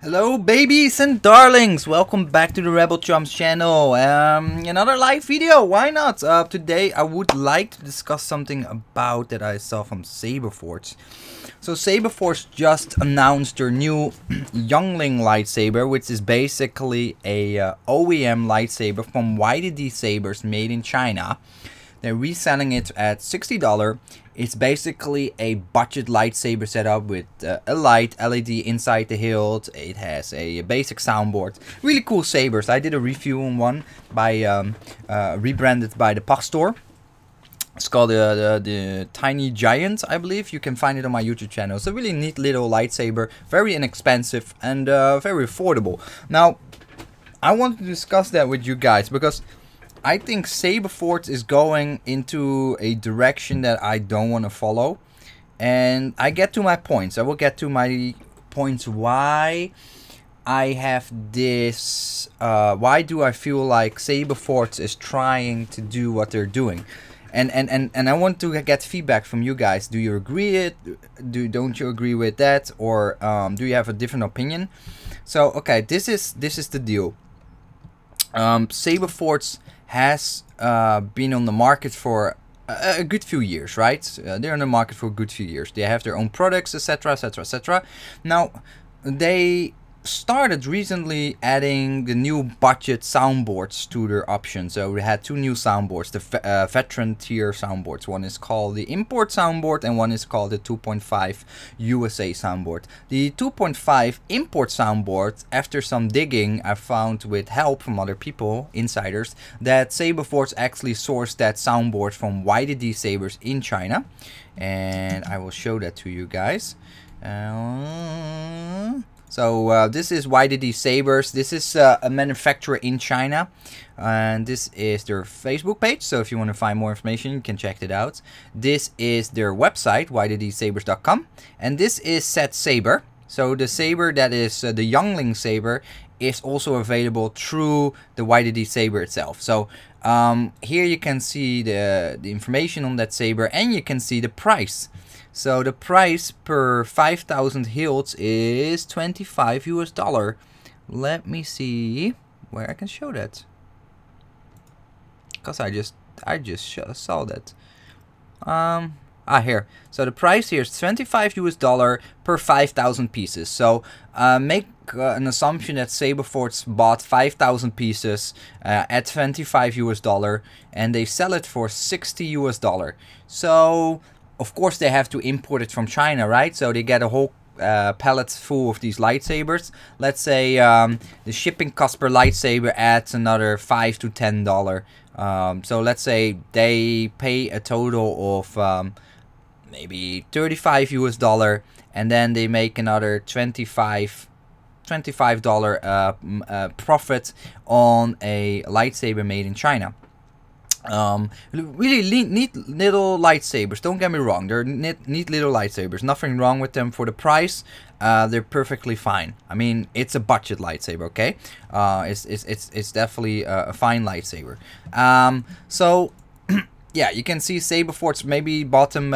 Hello babies and darlings, welcome back to the Rebel Chums channel. Another live video, why not? Today I would like to discuss something about that I saw from Saberforge. So Saberforge just announced their new Youngling lightsaber, which is basically a OEM lightsaber from YDD Sabers made in China. They're reselling it at $60. It's basically a budget lightsaber setup with a light LED inside the hilt. It has a basic soundboard. Really cool sabers. I did a review on one by rebranded by the Pachstore. It's called the Tiny Giant, I believe. You can find it on my YouTube channel. It's a really neat little lightsaber, very inexpensive and very affordable. Now, I want to discuss that with you guys because I think Saberforge is going into a direction that I don't want to follow. And I get to my points. I will get to my points why I have this, why do I feel like Saberforge is trying to do what they're doing. And I want to get feedback from you guys. Do you agree don't you agree with that? Or do you have a different opinion? So, okay, this is the deal. Saberforge has been on the market for a good few years, right? They're on the market for a good few years. They have their own products, etc, etc, etc. Now, they started recently adding the new budget soundboards to their options. So we had two new soundboards, the veteran tier soundboards. One is called the import soundboard and one is called the 2.5 USA soundboard. The 2.5 import soundboard, after some digging, I found with help from other people, insiders, that Saberforge actually sourced that soundboard from YDD Sabers in China. And I will show that to you guys. So this is YDD Sabers. This is a manufacturer in China, and this is their Facebook page. So if you want to find more information, you can check it out. This is their website, yddsabers.com, and this is said saber. So the saber that is the Youngling saber is also available through the YDD saber itself. So here you can see the information on that saber, and you can see the price. So the price per 5,000 hilts is $25 US. Let me see where I can show that, because I just saw that. Here. So the price here is $25 US per 5,000 pieces. So make an assumption that Saberforge bought 5,000 pieces at $25 US, and they sell it for $60 US. So of course they have to import it from China, right? So they get a whole pallet full of these lightsabers. Let's say the shipping cost per lightsaber adds another $5 to $10. So let's say they pay a total of maybe $35 US, and then they make another $25 profit on a lightsaber made in China. Really neat little lightsabers, don't get me wrong, they're neat little lightsabers, nothing wrong with them. For the price, they're perfectly fine. I mean, it's a budget lightsaber, okay? It's definitely a fine lightsaber. So yeah, you can see Saberforge maybe bought them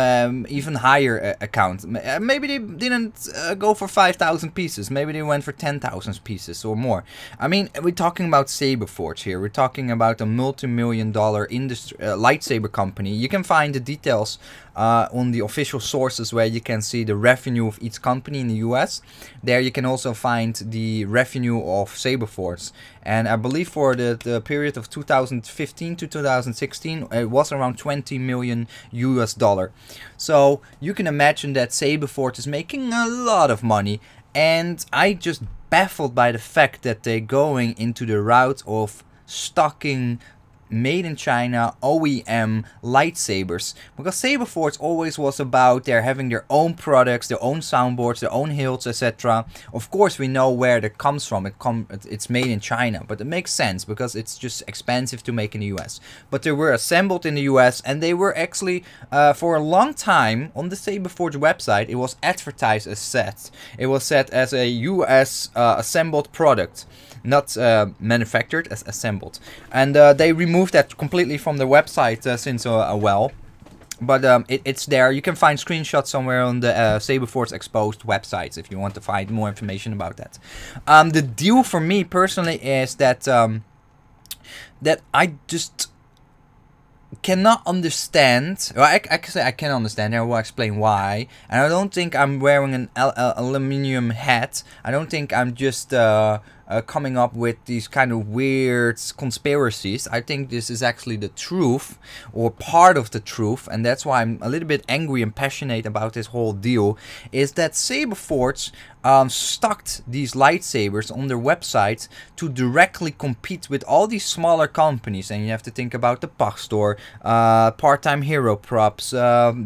even higher account. Maybe they didn't go for 5,000 pieces. Maybe they went for 10,000 pieces or more. I mean, we're talking about Saberforge here. We're talking about a multi-million-dollar industry lightsaber company. You can find the details on the official sources where you can see the revenue of each company in the US. There you can also find the revenue of Saberforge. And I believe for the period of 2015 to 2016, it was around $20 million US. So you can imagine that Saberforge is making a lot of money. And I just baffled by the fact that they're going into the route of stocking made in China OEM lightsabers, because Saberforge always was about they're having their own products, their own soundboards, their own hilts, etc. Of course we know where that comes from. It's made in China, but it makes sense because it's just expensive to make in the US. But they were assembled in the US, and they were actually for a long time on the Saberforge website it was advertised as set. It was set as a US assembled product, not manufactured, as assembled. And they removed that completely from the website since a while. But it's there. You can find screenshots somewhere on the Saberforge Exposed websites if you want to find more information about that. The deal for me personally is that that I just cannot understand. Well, I can say I can understand, and I will explain why. And I don't think I'm wearing an aluminium hat. I don't think I'm just coming up with these kind of weird conspiracies. I think this is actually the truth, or part of the truth, and that's why I'm a little bit angry and passionate about this whole deal, is that Saberforge stocked these lightsabers on their website to directly compete with all these smaller companies. And you have to think about the Pachstore, Part-Time Hero Props,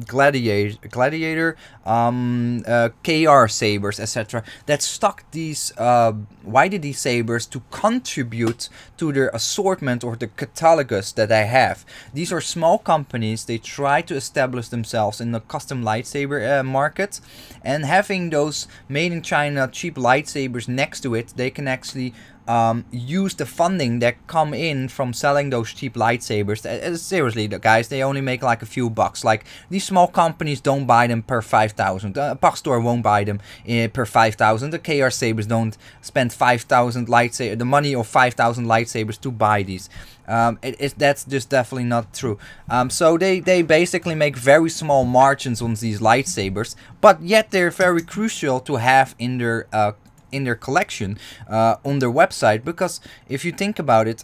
Gladiator, KR Sabers, etc. that stocked these YDD sabers to contribute to their assortment or the catalogus that they have. These are small companies. They try to establish themselves in the custom lightsaber market, and having those made in China cheap lightsabers next to it, they can actually use the funding that come in from selling those cheap lightsabers. Seriously, guys, they only make like a few bucks. Like, these small companies don't buy them per 5,000. Pachstore won't buy them per 5,000. The KR Sabers don't spend 5,000 lightsabers, the money of 5,000 lightsabers to buy these. That's just definitely not true. So they basically make very small margins on these lightsabers, but yet they're very crucial to have in their collection on their website, because if you think about it,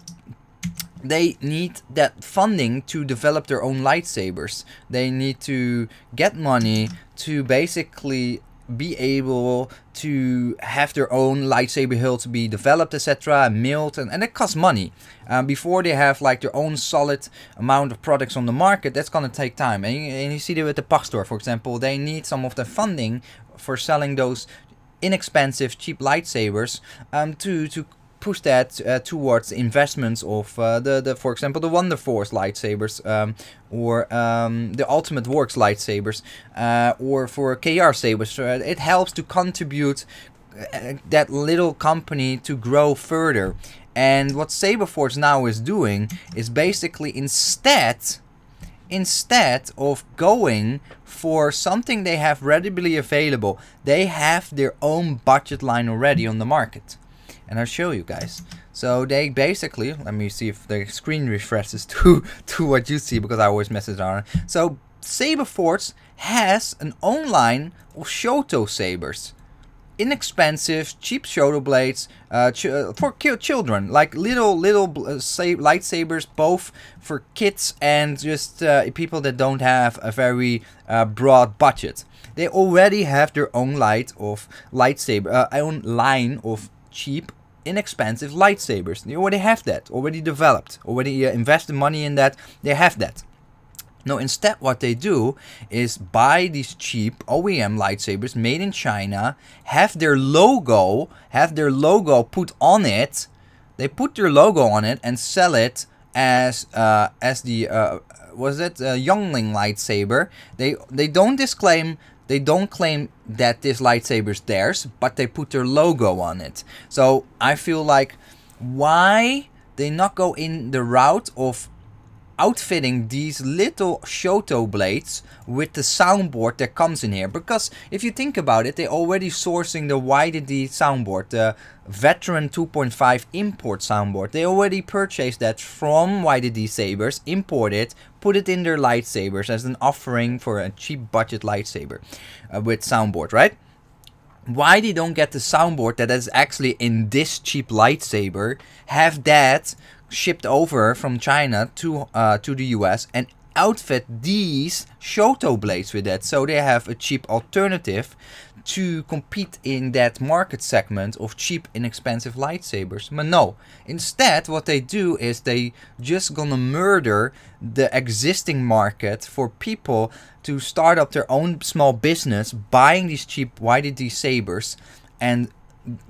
they need that funding to develop their own lightsabers. They need to get money to basically be able to have their own lightsaber hilt to be developed, etc., milled, and it costs money. Before they have like their own solid amount of products on the market, that's gonna take time. And you see that with the Pachstore, for example, they need some of the funding for selling those inexpensive cheap lightsabers to push that towards investments of for example the Wonderforce lightsabers, or the Ultimate Works lightsabers, or for KR sabers. It helps to contribute that little company to grow further. And what Saberforge now is doing is basically instead of going for something they have readily available, they have their own budget line already on the market. And I'll show you guys. So they basically, let me see if the screen refreshes to what you see, because I always mess it around. So Saberforge has an own line of Shoto sabers. Inexpensive, cheap Shoto blades for children, like little lightsabers, both for kids and just people that don't have a very broad budget. They already have their own own line of cheap, inexpensive lightsabers. They already have that, already developed, already invested money in that. They have that. No, instead what they do is buy these cheap OEM lightsabers made in China, have their logo put on it. They put their logo on it and sell it as the Youngling lightsaber. They don't claim that this lightsaber is theirs, but they put their logo on it. So I feel like, why they not go in the route of outfitting these little Shoto blades with the soundboard that comes in here? Because if you think about it, they're already sourcing the YDD soundboard, the Veteran 2.5 import soundboard. They already purchased that from YDD Sabers, import it, put it in their lightsabers as an offering for a cheap budget lightsaber with soundboard, right? Why they don't get the soundboard that is actually in this cheap lightsaber, have that shipped over from China to the US, and outfit these Shoto blades with that, so they have a cheap alternative to compete in that market segment of cheap, inexpensive lightsabers. But no, instead what they do is they just gonna murder the existing market for people to start up their own small business buying these cheap YDD sabers, and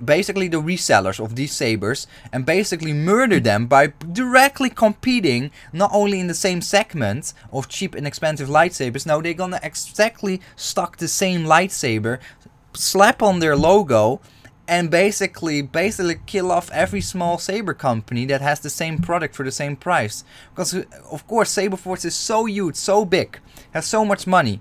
basically the resellers of these sabers, and basically murder them by directly competing not only in the same segment of cheap and expensive lightsabers. No, they're gonna exactly stock the same lightsaber, slap on their logo, and basically kill off every small saber company that has the same product for the same price. Because of course Saberforge is so huge, so big, has so much money.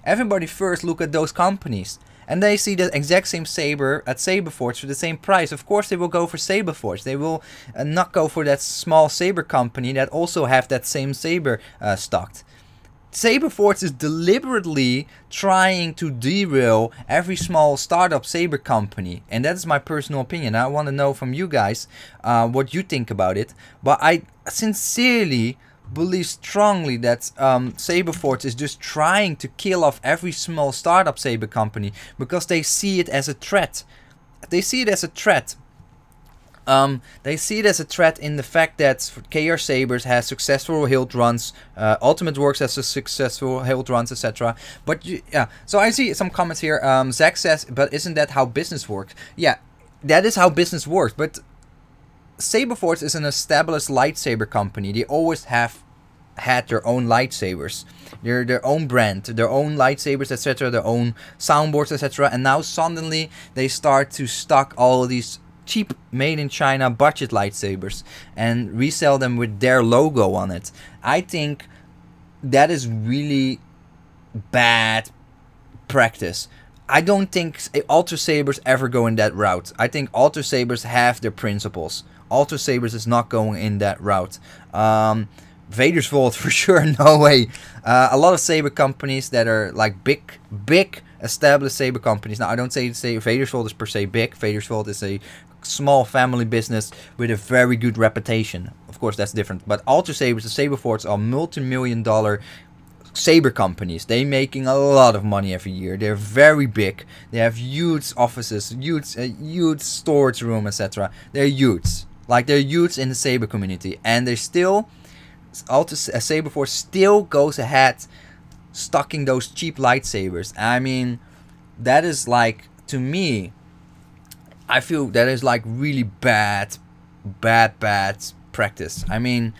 Everybody first look at those companies and they see the exact same saber at Saberforge for the same price. Of course they will go for Saberforge. They will not go for that small saber company that also have that same saber stocked. Saberforge is deliberately trying to derail every small startup saber company, and that is my personal opinion. I want to know from you guys what you think about it. But I sincerely believe strongly that Saberforge is just trying to kill off every small startup saber company because they see it as a threat. They see it as a threat. They see it as a threat in the fact that KR Sabers has successful hilt runs, Ultimate Works has a successful hilt runs, etc. But yeah, so I see some comments here. Zach says, but isn't that how business works? Yeah, that is how business works. But Saberforge is an established lightsaber company. They always have had their own lightsabers, their own brand, their own lightsabers, etc., their own soundboards, etc. And now suddenly they start to stock all of these cheap made in China budget lightsabers and resell them with their logo on it. I think that is really bad practice. I don't think Ultrasabers ever go in that route. I think Ultrasabers have their principles. Ultrasabers is not going in that route. Vader's Vault for sure, no way. A lot of saber companies that are like big established saber companies. Now I don't say Vader's Vault is per se big. Vader's Vault is a small family business with a very good reputation. Of course that's different. But Ultrasabers and Saberforge are multi-million-dollar saber companies. They're making a lot of money every year. They're very big. They have huge offices, huge storage room, etc. They're huge. Like they're huge in the saber community, and they still, Saberforge still goes ahead stocking those cheap lightsabers. I mean, that is like, to me, I feel that is like really bad practice. I mean,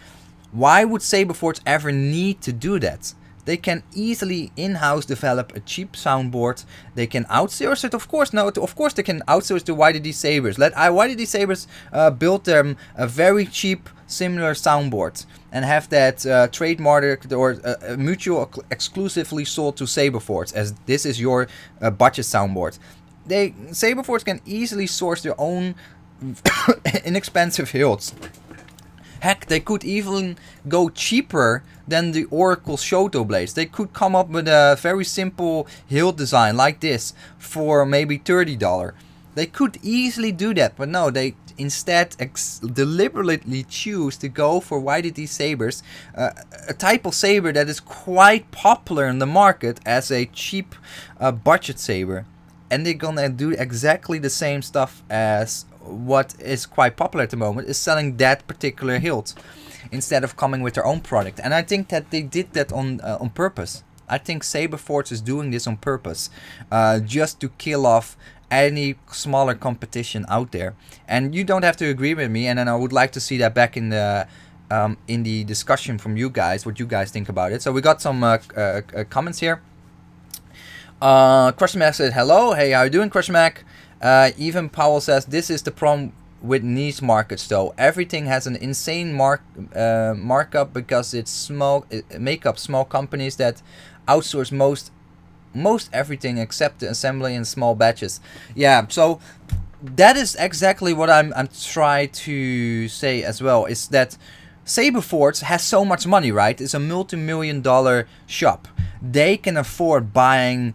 why would Saberforge ever need to do that? They can easily in-house develop a cheap soundboard. They can outsource it, of course. No, of course they can outsource the YDD Sabers. Let YDD Sabers build them a very cheap, similar soundboard and have that trademarked or mutual exclusively sold to Saberforge, as this is your budget soundboard. Saberforge can easily source their own inexpensive hilts. Heck, they could even go cheaper than the Oracle Shoto blades. They could come up with a very simple hilt design like this for maybe $30. They could easily do that, but no, they instead deliberately choose to go for YDD Sabers, a type of saber that is quite popular in the market as a cheap budget saber. And they're gonna do exactly the same stuff as what is quite popular at the moment, is selling that particular hilt instead of coming with their own product. And I think that they did that on purpose. I think Saberforge is doing this on purpose, just to kill off any smaller competition out there. And you don't have to agree with me, and then I would like to see that back in the discussion from you guys, what you guys think about it. So we got some comments here. Crushmac said hello. Hey, how you doing, Crushmac? Even Powell says this is the problem with niche markets though. Everything has an insane markup because it's make up small companies that outsource most everything except the assembly in small batches. Yeah, so that is exactly what I'm trying to say as well, is that Saberforge has so much money, right? It's a multi-million-dollar shop. They can afford buying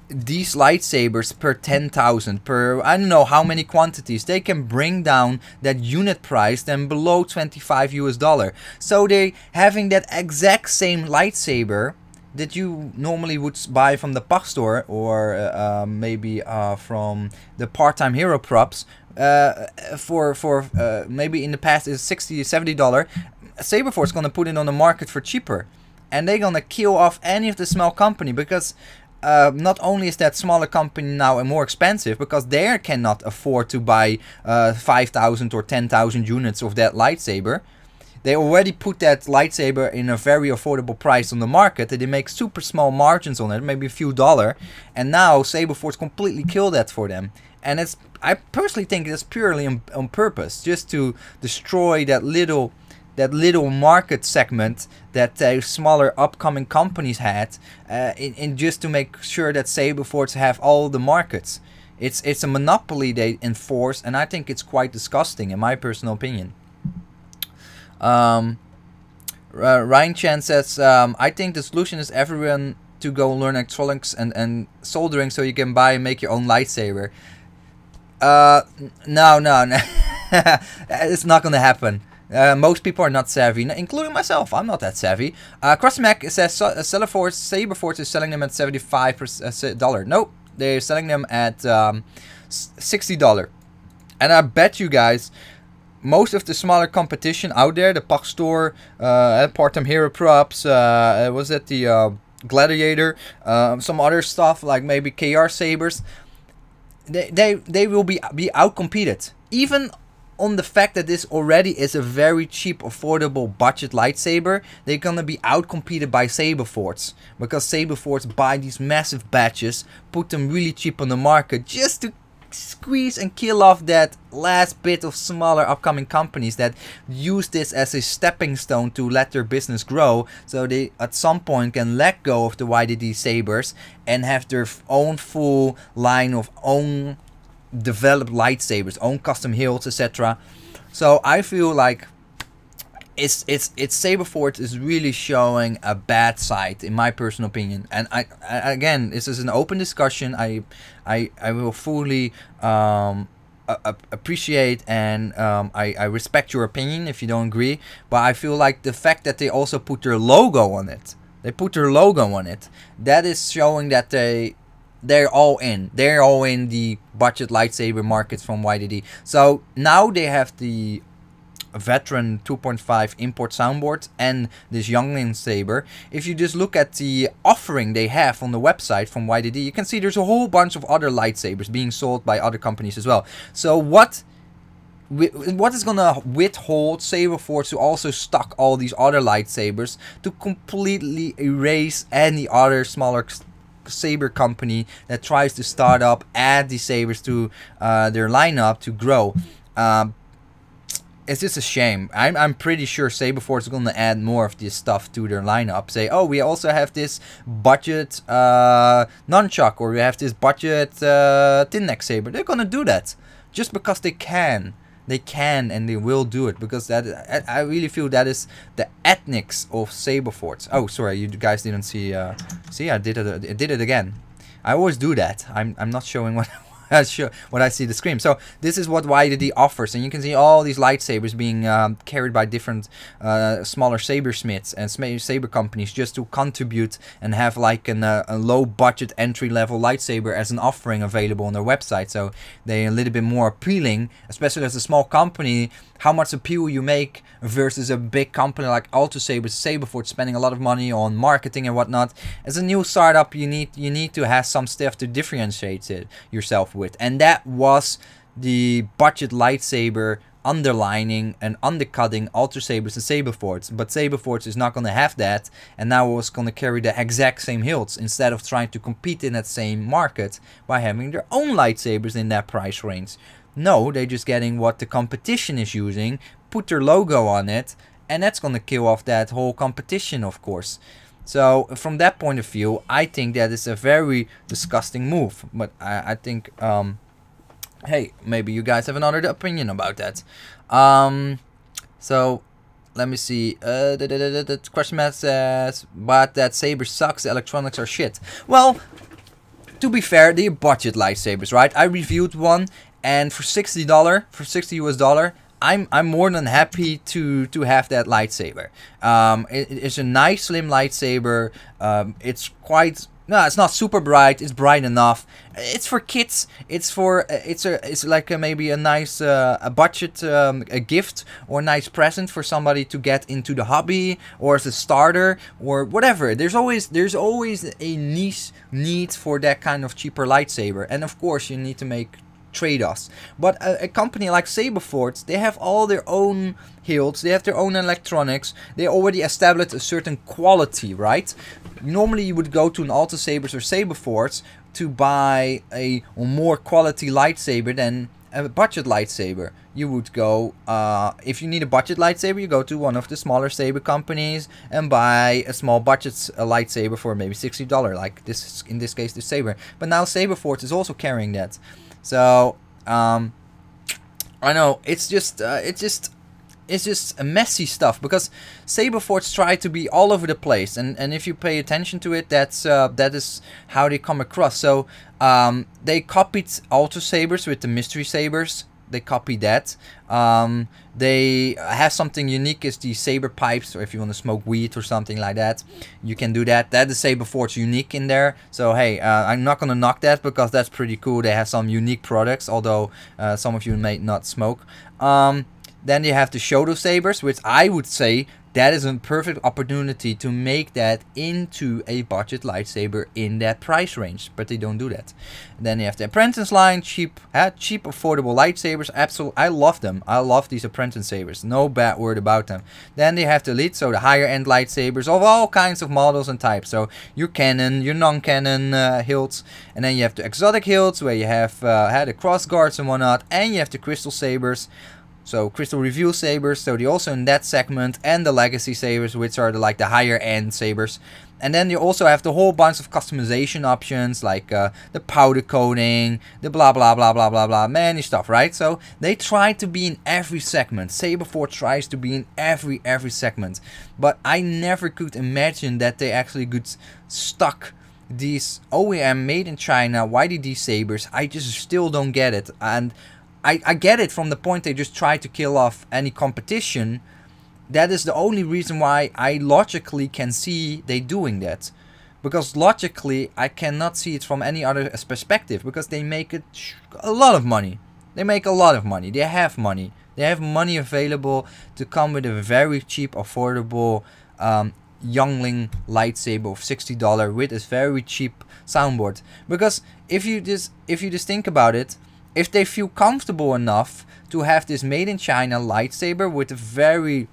these lightsabers per 10,000, per I don't know how many quantities. They can bring down that unit price then below $25 US. So they having that exact same lightsaber that you normally would buy from the Pachstore or maybe from the part-time hero props for maybe in the past is $60, $70. Saberforge is gonna put it on the market for cheaper, and they're gonna kill off any of the small company, because not only is that smaller company now more expensive because they cannot afford to buy 5,000 or 10,000 units of that lightsaber. They already put that lightsaber in a very affordable price on the market, and they make super small margins on it, maybe a few $, and now Saberforge completely killed that for them. And I personally think it's purely on purpose, just to destroy that little market segment that smaller upcoming companies had, in just to make sure that Saberforge have all the markets. It's a monopoly they enforce, and I think it's quite disgusting in my personal opinion. Ryan Chan says, I think the solution is everyone to go learn electronics and soldering so you can buy and make your own lightsaber. No. It's not gonna happen. Most people are not savvy, including myself. I'm not that savvy. CrossMac says Saberforge is selling them at $75. Nope, they're selling them at $60. And I bet you guys, most of the smaller competition out there, the Pachstore, part-time hero props, was it the Gladiator, some other stuff like maybe KR Sabers, they will be outcompeted. Even on the fact that this already is a very cheap, affordable budget lightsaber, they're gonna be outcompeted by Saberforge, because Saberforge buy these massive batches, put them really cheap on the market just to squeeze and kill off that last bit of smaller upcoming companies that use this as a stepping stone to let their business grow, so they at some point can let go of the YDD sabers and have their own full line of own developed lightsabers, own custom hilts, etc. So I feel like it's Saberforge is really showing a bad side, in my personal opinion. And I again, this is an open discussion. I will fully appreciate and I respect your opinion if you don't agree. But I feel like the fact that they also put their logo on it, that is showing that they're all in. They're all in the budget lightsaber markets from YDD. So now they have the veteran 2.5 import soundboard and this youngling saber. If you just look at the offering they have on the website from YDD, you can see there's a whole bunch of other lightsabers being sold by other companies as well. So what is gonna withhold Saberforge to also stock all these other lightsabers, to completely erase any other smaller saber company that tries to start up, add these sabers to their lineup to grow? It's just a shame. I'm pretty sure Saberforge is going to add more of this stuff to their lineup. Say, oh, we also have this budget nunchuck, or we have this budget thin neck saber. They're going to do that just because they can. They can and they will do it, because that I really feel that is the ethnics of Saberforge. Oh, sorry, you guys didn't see. See, I did it again. I always do that. I'm not showing what I see the screen. So this is what YDD offers, and you can see all these lightsabers being carried by different smaller sabersmiths and saber companies, just to contribute and have like a low budget entry level lightsaber as an offering available on their website. So they're a little bit more appealing, especially as a small company. How much appeal you make versus a big company like Ultrasabers, Saberforge, spending a lot of money on marketing and whatnot. As a new startup, you need to have some stuff to differentiate yourself with, and that was the budget lightsaber underlining and undercutting Ultrasabers and Saberforge. But Saberforge is not going to have that, and now it's going to carry the exact same hilts instead of trying to compete in that same market by having their own lightsabers in that price range. No, they're just getting what the competition is using, put their logo on it, and that's going to kill off that whole competition, of course. So from that point of view, I think that is a very disgusting move. But I think, hey, maybe you guys have another opinion about that. So let me see. The question mark says, but that saber sucks. The electronics are shit. Well, to be fair, they're budget lightsabers, right? I reviewed one. And for $60, for $60 US, I'm more than happy to have that lightsaber. It's a nice slim lightsaber. It's quite, no, it's not super bright. It's bright enough. It's for kids. It's for it's like maybe a nice a budget a gift or a nice present for somebody to get into the hobby, or as a starter or whatever. There's always a niche need for that kind of cheaper lightsaber, and of course you need to make trade-offs. But a company like Saberforge, they have all their own hilts, they have their own electronics, they already established a certain quality, right? Normally you would go to an Ultrasabers or Saberforge to buy a more quality lightsaber than a budget lightsaber. You would go, if you need a budget lightsaber, you go to one of the smaller saber companies and buy a small budget lightsaber for maybe $60, like this, in this case, the Saber. But now Saberforge is also carrying that. So I know it's just a messy stuff, because Saberforge try to be all over the place, and if you pay attention to it, that is how they come across. So they copied Ultrasabers with the mystery sabers. They copied that. They have something unique as the saber pipes, or if you want to smoke weed or something like that, you can do that. That is Saberforge unique in there. So hey, I'm not gonna knock that, because that's pretty cool. They have some unique products, although some of you may not smoke. Then you have the Shoto Sabers, which I would say that is a perfect opportunity to make that into a budget lightsaber in that price range, but they don't do that. Then you have the Apprentice line, cheap, affordable lightsabers. Absolutely, I love them. I love these Apprentice sabers. No bad word about them. Then they have the Elite, so the higher end lightsabers of all kinds of models and types. So your canon, your non-canon hilts, and then you have the exotic hilts where you have the cross guards and whatnot, and you have the crystal sabers. So Crystal Reveal Sabers, so they also in that segment, and the Legacy Sabers, which are like the higher end sabers. And then you also have the whole bunch of customization options, like the powder coating, the blah blah blah blah blah blah, many stuff, right? So they try to be in every segment. Saberforge tries to be in every segment, but I never could imagine that they actually could stock these OEM made in China YDD sabers. I just still don't get it. And I get it from the point they just try to kill off any competition. That is the only reason why I logically can see they doing that. Because logically I cannot see it from any other perspective, because they make it a lot of money. They make a lot of money. They have money. They have money available to come with a very cheap, affordable youngling lightsaber of $60 with a very cheap soundboard. Because if you just think about it, if they feel comfortable enough to have this made in China lightsaber with a very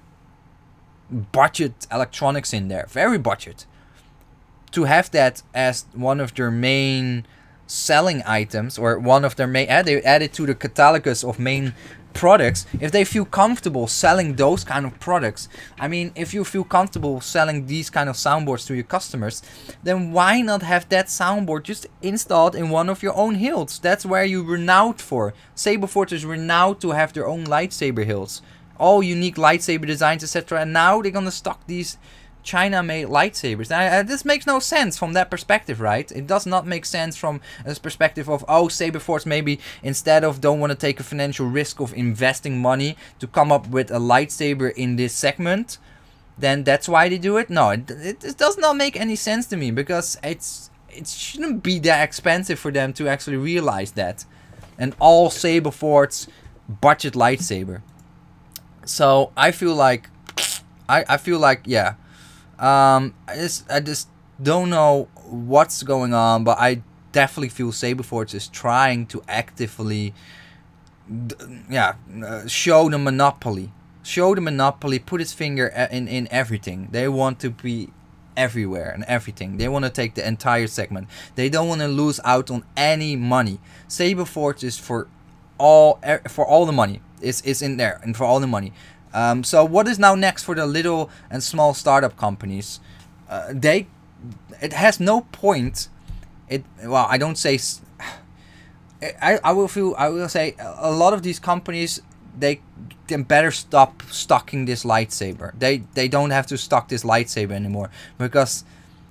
budget electronics in there, very budget, to have that as one of their main selling items, or one of their main, they add it to the catalogus of main products. If they feel comfortable selling those kind of products, I mean, if you feel comfortable selling these kind of soundboards to your customers, then why not have that soundboard just installed in one of your own hilts? That's where you're renowned for. Saberforge is renowned to have their own lightsaber hilts, all unique lightsaber designs, etc. And now they're gonna stock these China-made lightsabers. Now, this makes no sense from that perspective, right? It does not make sense from a perspective of, oh, Saberforge maybe instead of don't want to take a financial risk of investing money to come up with a lightsaber in this segment, then that's why they do it. No, it does not make any sense to me, because it shouldn't be that expensive for them to actually realize that. An all Saberforge budget lightsaber. So I feel like yeah. I just don't know what's going on, but I definitely feel Saberforge is trying to actively, show the monopoly, put its finger in everything. They want to be everywhere and everything. They want to take the entire segment. They don't want to lose out on any money. Saberforge is for all the money. It's in there and for all the money. So what is now next for the little and small startup companies? It has no point. Well, I don't say. I will say a lot of these companies, they can better stop stocking this lightsaber. They don't have to stock this lightsaber anymore, because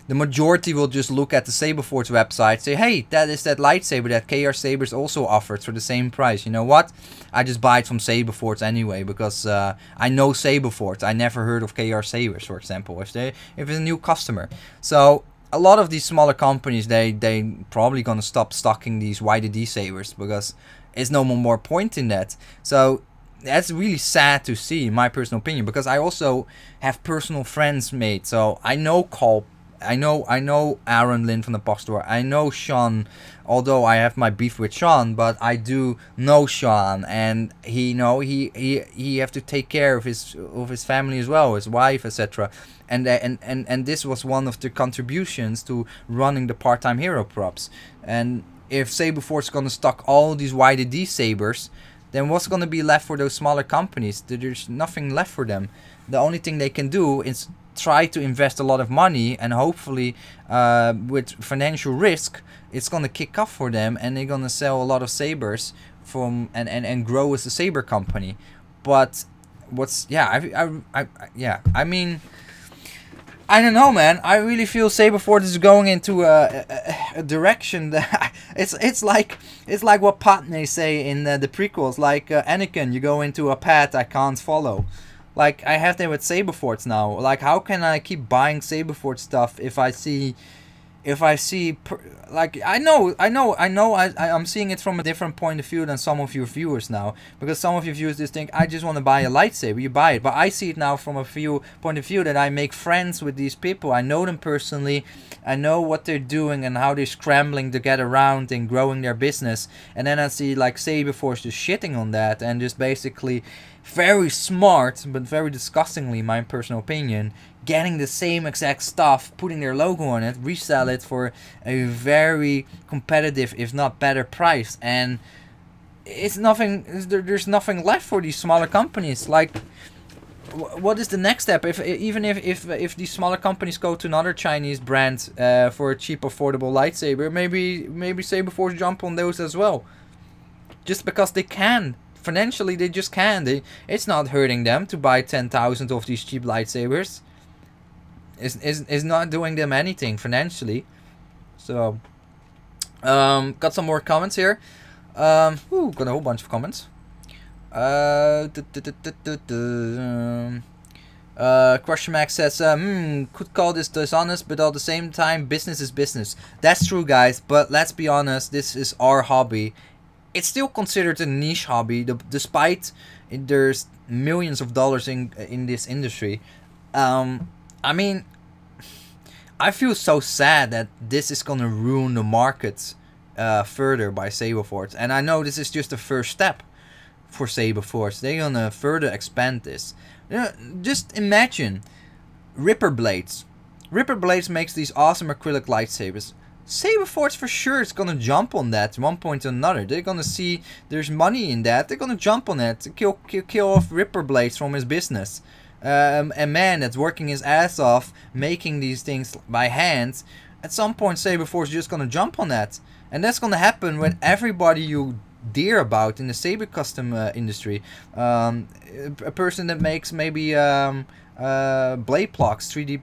the majority will just look at the Saberforge website, say, hey, that is that lightsaber that KR Sabers also offers for the same price. You know what? I just buy it from Saberforge anyway, because I know Saberforge. I never heard of KR Sabers, for example, if it's a new customer. So a lot of these smaller companies, they probably gonna stop stocking these YDD sabers, because there's no more point in that. So that's really sad to see, in my personal opinion, because I also have personal friends made. So I know I know Aaron Lynn from the Pachstore. I know Sean, although I have my beef with Sean, but I do know Sean, and he have to take care of his family as well, his wife, etc. And this was one of the contributions to running the part-time hero props. And if Saberforge is gonna stock all these YDD sabers, then what's gonna be left for those smaller companies? There's nothing left for them. The only thing they can do is try to invest a lot of money, and hopefully with financial risk it's gonna kick off for them, and they're gonna sell a lot of sabers from and grow as a saber company. But what's I mean, I don't know, man. I really feel Saberforge is going into a direction that it's like what Padme say in the prequels, like Anakin, you go into a path I can't follow. Like, I have that with Saberforge now. Like, how can I keep buying Saberforge stuff if I see, like, I'm seeing it from a different point of view than some of your viewers now. Because some of your viewers just think, I just want to buy a lightsaber, you buy it. But I see it now from a point of view that I make friends with these people. I know them personally. I know what they're doing and how they're scrambling to get around and growing their business. And then I see, like, Saberforge just shitting on that and just basically, very smart, but very disgustingly, my personal opinion, getting the same exact stuff, putting their logo on it, resell it for a very competitive, if not better price, and it's nothing. There's nothing left for these smaller companies. Like, what is the next step? Even if these smaller companies go to another Chinese brand for a cheap, affordable lightsaber, maybe Saberforge jump on those as well, just because they can. Financially, they just can. It's not hurting them to buy 10,000 of these cheap lightsabers. It's not doing them anything financially. So, got some more comments here. Got a whole bunch of comments. Question mark says, could call this dishonest, but at the same time, business is business. That's true, guys. But let's be honest, this is our hobby. It's still considered a niche hobby, despite there's millions of dollars in this industry. I mean, I feel so sad that this is gonna ruin the market further by Saberforge. And I know this is just the first step for Saberforge. They're gonna further expand this. You know, just imagine Ripper Blades. Ripper Blades makes these awesome acrylic lightsabers. Saberforge for sure is gonna jump on that at one point or another. They're gonna see there's money in that. They're gonna jump on it to kill off Ripper Blades from his business. A man that's working his ass off making these things by hand. At some point, Saberforge is just gonna jump on that, and that's gonna happen with everybody you dear about in the saber custom industry. A person that makes maybe blade blocks, 3D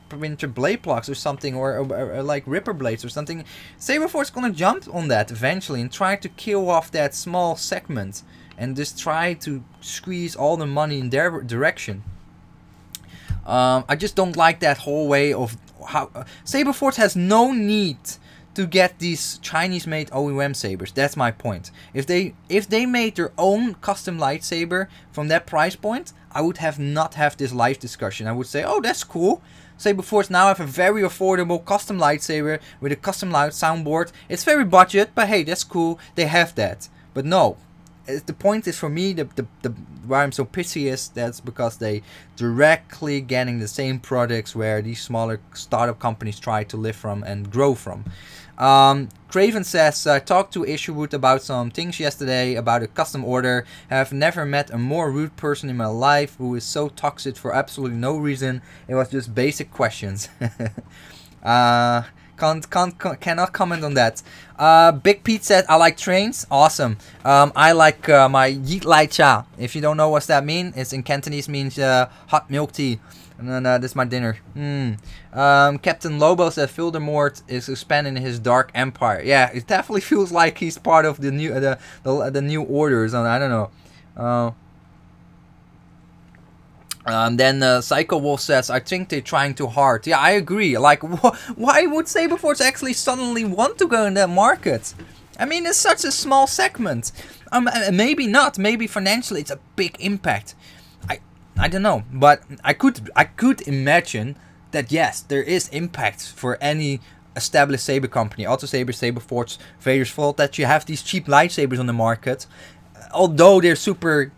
printer blade blocks or something, or like Ripper Blades or something. Saberforge is gonna jump on that eventually and try to kill off that small segment and just try to squeeze all the money in their direction. I just don't like that whole way of how Saberforge has no need to get these Chinese-made OEM sabers. That's my point. If they made their own custom lightsaber from that price point, I would not have this live discussion. I would say, oh, that's cool. Saberforge now have a very affordable custom lightsaber with a custom light soundboard. It's very budget, but hey, that's cool. They have that. But no. The point is, for me, why I'm so pissy is that's because they directly getting the same products where these smaller startup companies try to live from and grow from. Craven says, I talked to Isherwood about some things yesterday about a custom order. Have never met a more rude person in my life who is so toxic for absolutely no reason. It was just basic questions. Cannot comment on that. Big Pete said, I like trains. Awesome. I like my Yeet Lai Cha. If you don't know what that means, it's in Cantonese means hot milk tea. And then this is my dinner. Captain Lobo said Voldemort is expanding his dark empire. Yeah, it definitely feels like he's part of the new the new orders. I don't know. Then Psycho Wolf says, I think they're trying too hard. Yeah, I agree. Like, why would Saberforge actually suddenly want to go in that market? I mean, it's such a small segment. Maybe not. Maybe financially it's a big impact. I don't know. But I could imagine that yes, there is impact for any established saber company, Ultrasabers, Saberforge, Vader's fault that you have these cheap lightsabers on the market, although they're super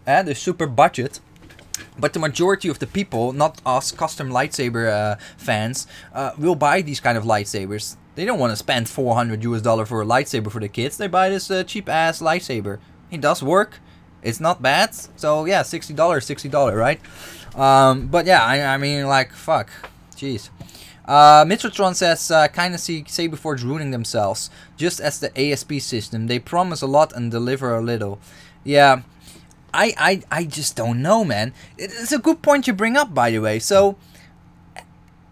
budget. But the majority of the people, not us custom lightsaber fans, will buy these kind of lightsabers. They don't want to spend $400 for a lightsaber for the kids. They buy this cheap ass lightsaber. It does work. It's not bad. So yeah, $60, right? But yeah, I mean, like, fuck. Jeez. Mitchelltron says, kinda see Saberforge ruining themselves. Just as the ASP system. They promise a lot and deliver a little. Yeah. I just don't know, man. It's a good point you bring up, by the way. So,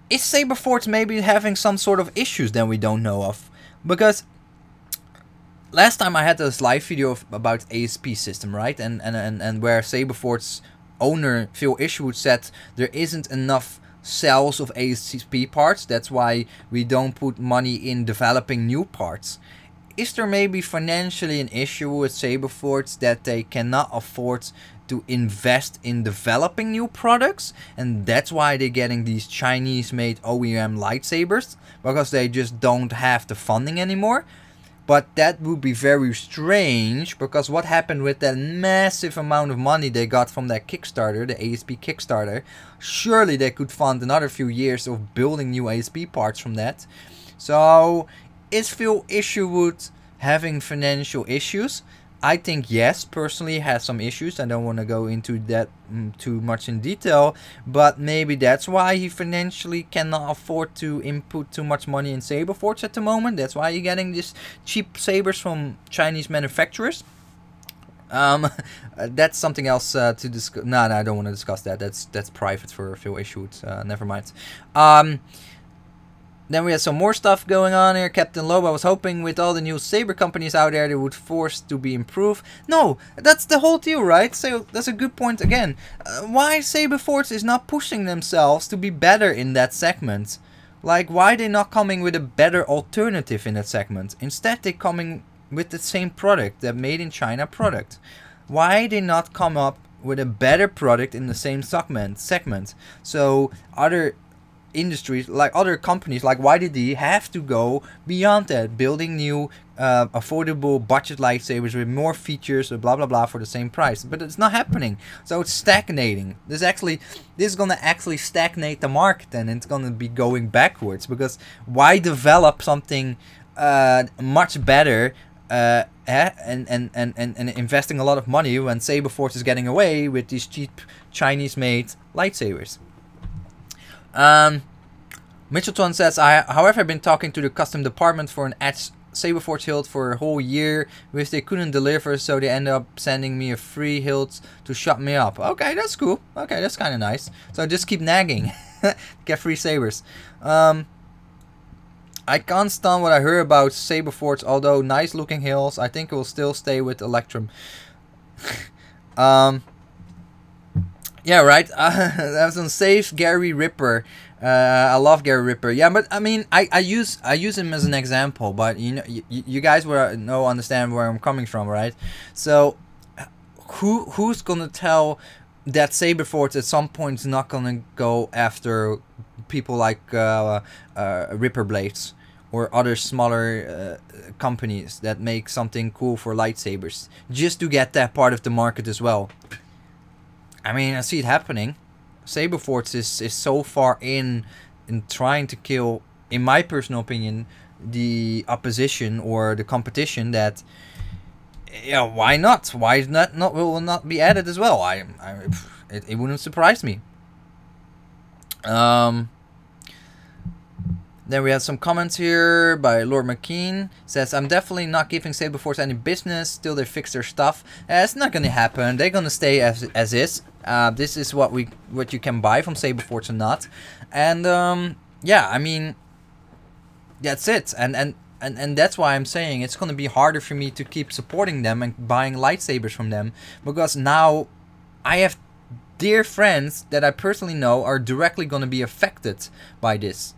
is Saberforge maybe having some sort of issues that we don't know of? Because last time I had this live video about ASP system, right? And where Saberforge's owner Phil Isherwood said there isn't enough sales of ASP parts. That's why we don't put money in developing new parts. Is there maybe financially an issue with Saberforge that they cannot afford to invest in developing new products, and that's why they're getting these Chinese-made OEM lightsabers, because they just don't have the funding anymore? But that would be very strange, because what happened with that massive amount of money they got from that Kickstarter, the ASP Kickstarter, surely they could fund another few years of building new ASP parts from that. So, is Phil Isherwood having financial issues? I think yes, personally has some issues. I don't want to go into that too much in detail, but maybe that's why he financially cannot afford to input too much money in Saberforge at the moment. That's why you're getting these cheap sabers from Chinese manufacturers. That's something else to discuss. No, I don't want to discuss that. That's private for Phil Isherwood. Never mind. Then we had some more stuff going on here. Captain Loeb, I was hoping with all the new saber companies out there, they would force to be improved. No, that's the whole deal, right? So that's a good point again. Why Saberforge is not pushing themselves to be better in that segment? Like, why are they not coming with a better alternative in that segment? Instead, they're coming with the same product, the made in China product. Why they not come up with a better product in the same segment? So other industries, like other companies, like why did they have to go beyond that, building new affordable budget lightsabers with more features, blah blah blah, for the same price? But it's not happening, so it's stagnating. This is gonna actually stagnate the market, and it's gonna be going backwards, because why develop something much better and investing a lot of money when Saberforge is getting away with these cheap Chinese-made lightsabers? Mitchelton says, however, I've been talking to the custom department for an Edge Saberforge hilt for a whole year, which they couldn't deliver, so they ended up sending me a free hilt to shut me up. Okay, that's cool. Okay, that's kind of nice. So just keep nagging. Get free sabers. I can't stand what I heard about Saberforge, although nice looking hills. I think it will still stay with Electrum. Yeah, right. That was on Save Gary Ripper. I love Gary Ripper. Yeah, but I mean, I use him as an example. But you know, you guys will understand where I'm coming from, right? So, who's gonna tell that Saberforge at some point is not gonna go after people like Ripper Blades or other smaller companies that make something cool for lightsabers, just to get that part of the market as well? I mean, I see it happening. Saberforge is so far in trying to kill, in my personal opinion, the opposition or the competition, that, yeah, why not? Why not will not be added as well? It wouldn't surprise me. Then we have some comments here by Lord McKean. Says, I'm definitely not giving Saberforge any business till they fix their stuff. It's not gonna happen. They're gonna stay as is. This is what you can buy from Saberforge or not. And yeah, I mean, that's it. And that's why I'm saying it's gonna be harder for me to keep supporting them and buying lightsabers from them, because now I have dear friends that I personally know are directly gonna be affected by this.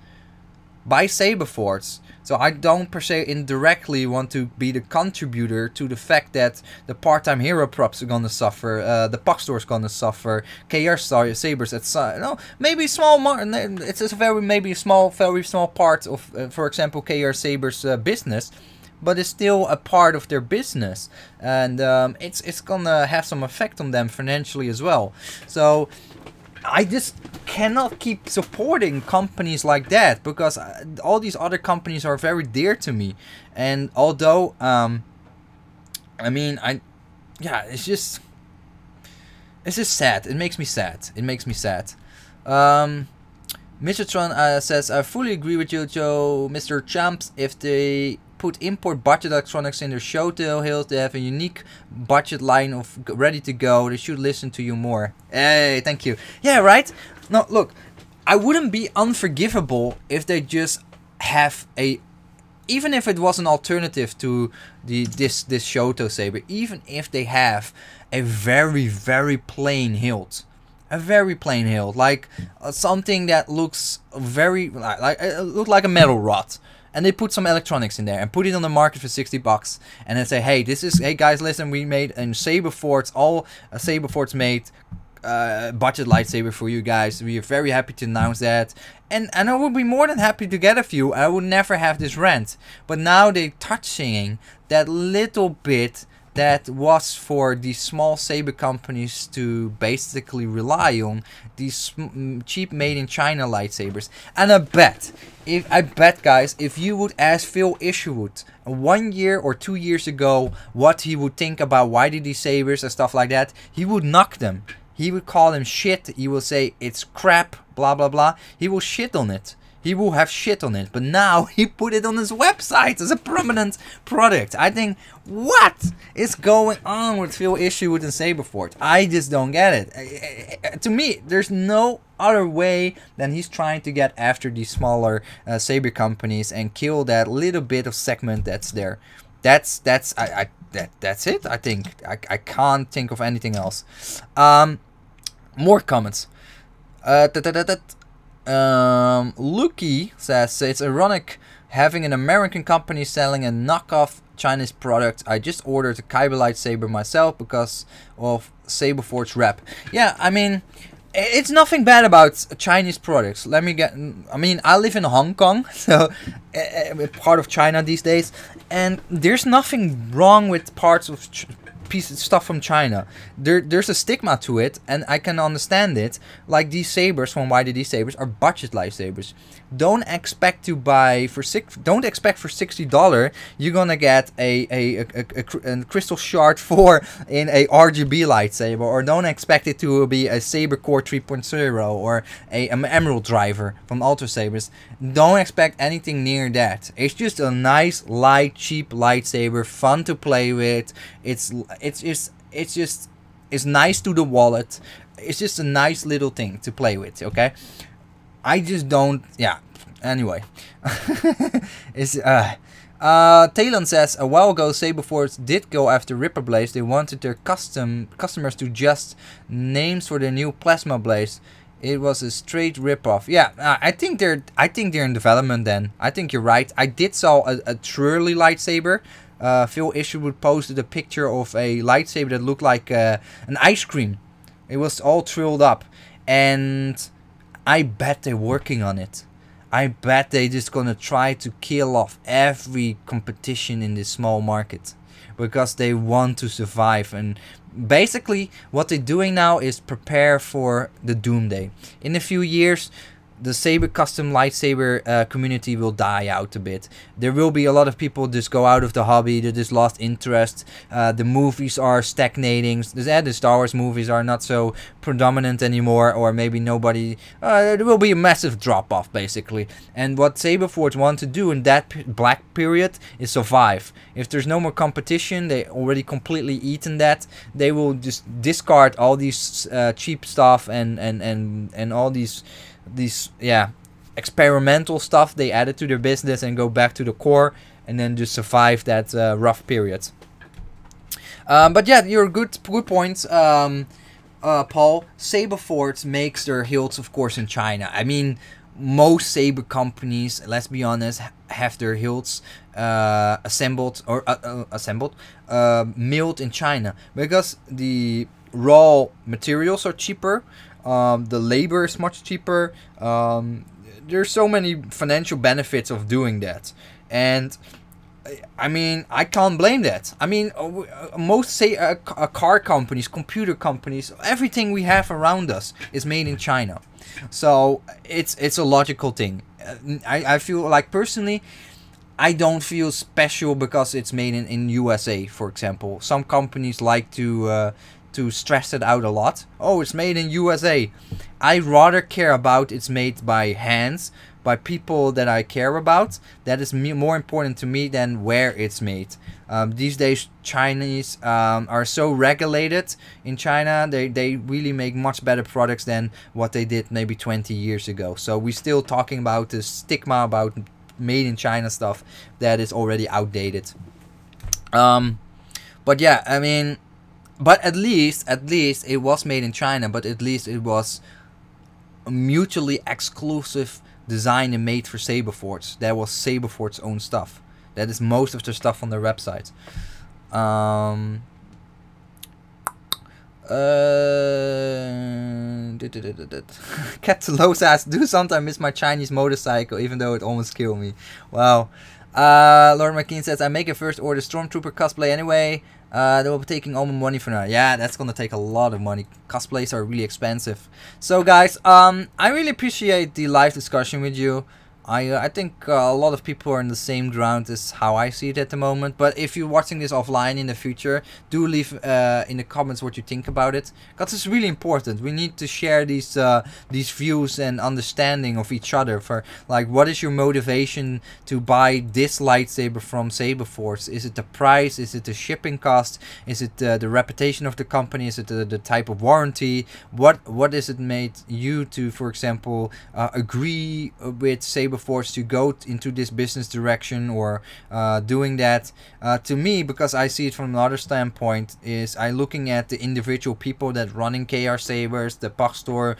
by Saberforge. So I don't per se indirectly want to be the contributor to the fact that the part-time hero props are gonna suffer, the Pachstore is gonna suffer, KR Sabers, no, maybe small. It's a very small part of, for example, KR Sabers' business, but it's still a part of their business, and it's gonna have some effect on them financially as well. So I just cannot keep supporting companies like that, because all these other companies are very dear to me. And although, I mean, yeah, it's just sad. It makes me sad. It makes me sad. Mr. says, I fully agree with you, Joe. Mr. Champs, if they put import budget electronics in their Shoto Hills, they have a unique budget line of ready to go. They should listen to you more. Hey, thank you. Yeah, right? No, look, I wouldn't be unforgivable if they just have a, even if it was an alternative to this Shoto Saber, even if they have a very plain hilt. A very plain hilt, like something that looks very look like a metal rod, and they put some electronics in there and put it on the market for 60 bucks, and then say, hey guys, listen, we made a Saberforge, a Saberforge made budget lightsaber for you guys. We are very happy to announce that, and I would be more than happy to get a few. I would never have this rant, but now they're touching that little bit that was for these small saber companies to basically rely on, these cheap made in China lightsabers. And I bet guys, if you would ask Phil Isherwood 1 year or 2 years ago what he would think about YDD sabers and stuff like that, he would knock them. He would call them shit. He will say it's crap, blah blah blah. He will shit on it. He will have shit on it, but now he put it on his website as a prominent product. I think, what is going on with Phil Isherwood and Saberforge? I just don't get it. To me, there's no other way than he's trying to get after these smaller saber companies and kill that little bit of segment that's there. That's it. I think I can't think of anything else. More comments. Luki says, it's ironic having an American company selling a knockoff Chinese product. I just ordered a kyberlight saber myself because of Saberforge rep. Yeah, I mean, it's nothing bad about Chinese products. I mean, I live in Hong Kong, so part of China these days, and there's nothing wrong with parts of stuff from China. There's a stigma to it, and I can understand it. Like these sabers from YDD Sabers are budget lightsabers. Don't expect to buy for $60 you're gonna get a crystal shard in a RGB lightsaber, or don't expect it to be a Saber Core 3.0 or an Emerald driver from Ultrasabers. Don't expect anything near that. It's just a nice, light, cheap lightsaber, fun to play with. It's nice to the wallet. It's just a nice little thing to play with, okay? I just don't, yeah. Anyway. Talon says, a while ago Saberforge did go after Ripper Blades. They wanted their customers to just names for their new plasma blades. It was a straight rip-off. Yeah, I think they're in development then. I think you're right. I did saw a twirly lightsaber. Phil Isherwood posted a picture of a lightsaber that looked like an ice cream. It was all twirled up, and I bet they're working on it. I bet they're just gonna try to kill off every competition in this small market because they want to survive. And basically what they're doing now is prepare for the doomsday. In a few years, the Saber custom lightsaber community will die out a bit. There will be a lot of people just go out of the hobby. They just lost interest. The movies are stagnating. The Star Wars movies are not so predominant anymore, or maybe nobody. There will be a massive drop off basically. And what Saberforge want to do in that black period is survive. If there's no more competition, they already completely eaten that. They will just discard all these cheap stuff and all these experimental stuff they added to their business and go back to the core and then just survive that rough period. But yeah, you're good points, Paul. Saberforge makes their hilts, of course, in China. I mean, most saber companies, let's be honest, have their hilts assembled or milled in China, because the raw materials are cheaper, the labor is much cheaper. There's so many financial benefits of doing that, and I mean, I can't blame that. I mean, most say car companies, computer companies, everything we have around us is made in China. So it's a logical thing. I feel like, personally, I don't feel special because it's made in USA, for example. Some companies like to stress it out a lot. Oh, it's made in USA. I rather care about it's made by hands, by people that I care about. That is more important to me than where it's made. These days, Chinese are so regulated in China. They really make much better products than what they did maybe 20 years ago. So we're still talking about the stigma about made in China stuff that is already outdated. But yeah, I mean, but at least it was made in China, but at least it was a mutually exclusive design and made for Saberforge. That was Saberforge's own stuff. That is most of their stuff on their website. Cat Low says, do sometimes miss my Chinese motorcycle, even though it almost killed me. Wow. Lord McKean says, I make a first order Stormtrooper cosplay anyway. They will be taking all my money for now. Yeah, that's gonna take a lot of money. Cosplays are really expensive. So guys, I really appreciate the live discussion with you. I think a lot of people are in the same ground as how I see it at the moment. But if you're watching this offline in the future, do leave in the comments what you think about it, because it's really important. We need to share these views and understanding of each other. For like, what is your motivation to buy this lightsaber from Saberforge? Is it the price? Is it the shipping cost? Is it the reputation of the company? Is it the type of warranty? What is it made you to, for example, agree with Saberforge to go into this business direction, or doing that? To me, because I see it from another standpoint, is I looking at the individual people that running KR Sabers, the Pachstore,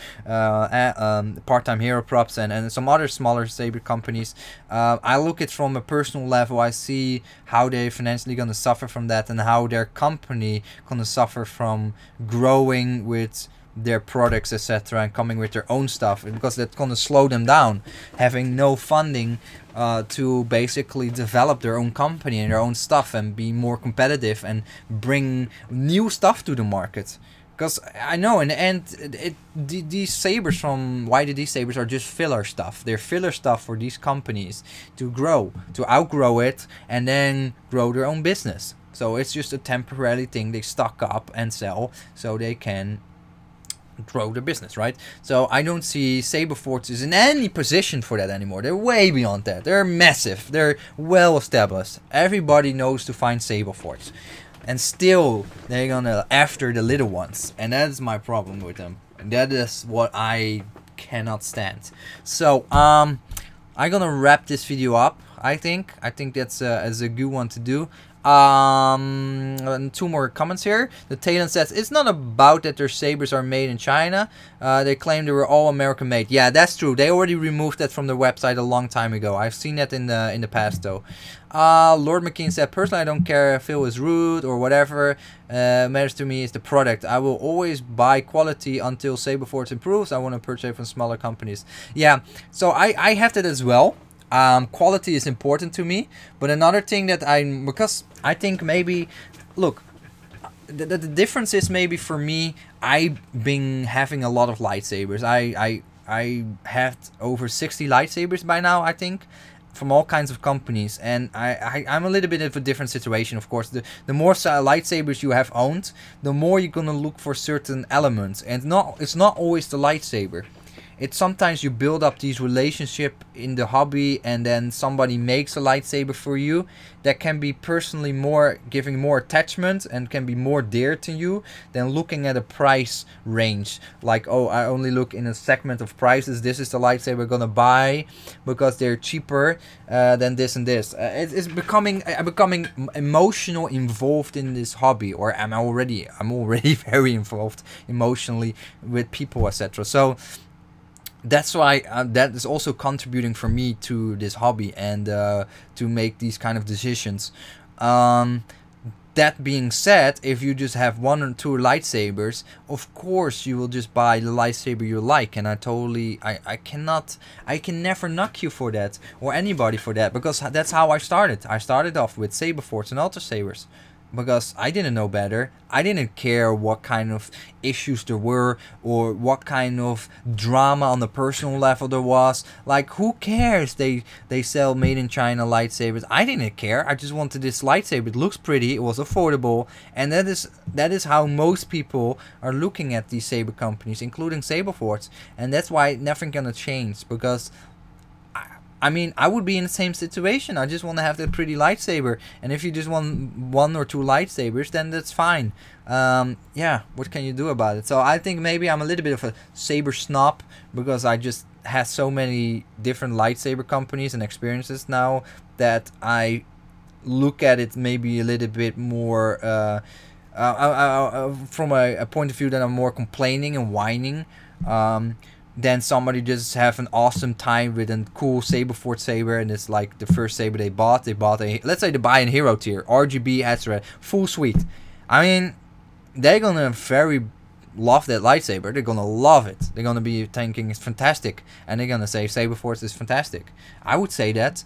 Part-Time Hero Props, and some other smaller saber companies. I look at it from a personal level. I see how they're financially gonna suffer from that, and how their company gonna suffer from growing with their products, etc., and coming with their own stuff, because that's gonna slow them down, having no funding to basically develop their own company and their own stuff and be more competitive and bring new stuff to the market. Because I know in the end, these sabers from YDD Sabers are just filler stuff. They're filler stuff for these companies to grow, to outgrow it, and then grow their own business. So it's just a temporary thing they stock up and sell so they can grow their business, right? So I don't see Saberforge is in any position for that anymore. They're way beyond that. They're massive. They're well established. Everybody knows to find Saberforge, and still they're gonna after the little ones, and that is my problem with them. And that is what I cannot stand. So I'm gonna wrap this video up. I think that's a good one to do. Two more comments here. The Talon says, it's not about that their sabers are made in China. They claim they were all American made. Yeah, that's true. They already removed that from their website a long time ago. I've seen that in the past though. Lord McKean said, personally I don't care if Phil is rude or whatever. Matters to me is the product. I will always buy quality until Saberforge improves. I want to purchase from smaller companies. Yeah, so I have that as well. Quality is important to me, but another thing that because I think maybe, look, the difference is maybe for me, I've been having a lot of lightsabers. I have over 60 lightsabers by now, I think, from all kinds of companies, and I'm a little bit of a different situation. Of course, the more lightsabers you have owned, the more you're gonna look for certain elements, and it's not always the lightsaber. It's sometimes you build up these relationships in the hobby, and then somebody makes a lightsaber for you that can be personally giving more attachment and can be more dear to you than looking at a price range. Like, oh, I only look in a segment of prices. This is the lightsaber I'm gonna buy because they're cheaper than this and this. It's becoming emotional involved in this hobby, or I'm already very involved emotionally with people, etc. So that's why that is also contributing for me to this hobby and to make these kind of decisions. Um, that being said, if you just have one or two lightsabers, of course you will just buy the lightsaber you like, and I can never knock you for that, or anybody for that, because that's how I started. I started off with Saberforge and Ultrasabers, because I didn't know better. I didn't care what kind of issues there were, or what kind of drama on the personal level there was. Like, who cares? They sell made in China lightsabers. I didn't care. I just wanted this lightsaber. It looks pretty. It was affordable, and that is how most people are looking at these saber companies, including Saberforge. And that's why nothing gonna change, because I mean, I would be in the same situation. I just want to have that pretty lightsaber. And if you just want one or two lightsabers, then that's fine. Yeah, what can you do about it? So I think maybe I'm a little bit of a saber snob, because I just have so many different lightsaber companies and experiences now, that I look at it maybe a little bit more from a point of view that I'm more complaining and whining. Then somebody just have an awesome time with a cool Saberforge saber, and it's like the first saber they bought. They bought a, let's say they buy in hero tier, RGB, etc., full suite. I mean, they're gonna very love that lightsaber. They're gonna love it. They're gonna be thinking it's fantastic, and they're gonna say Saberforge is fantastic. I would say that.